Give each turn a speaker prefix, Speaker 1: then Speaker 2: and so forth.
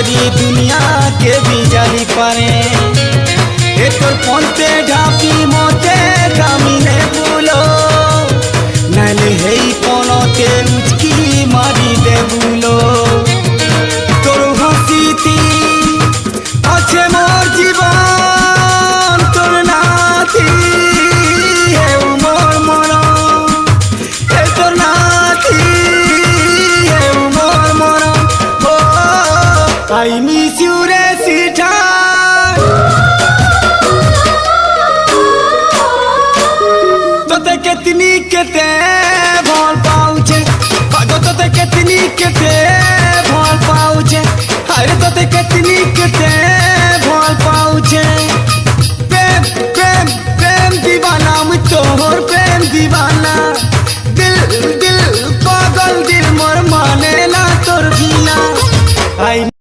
Speaker 1: सारी दुनिया के भी जानी पारे एक पंते ढापी मोते कामिने भूलो नाले है कोनोते उचकी मारी दे भूलो तोर हसीती अच्छे मोर जीवन तोर नाथी है मोर मनो है तोर नाथी है मोर मनो oh I miss you re sita তোতে কেতনি কেতে ভাল পাউছে পাগো তোতে কেতনি কেতে ভাল পাউছে আরে তোতে কেতনি কেতে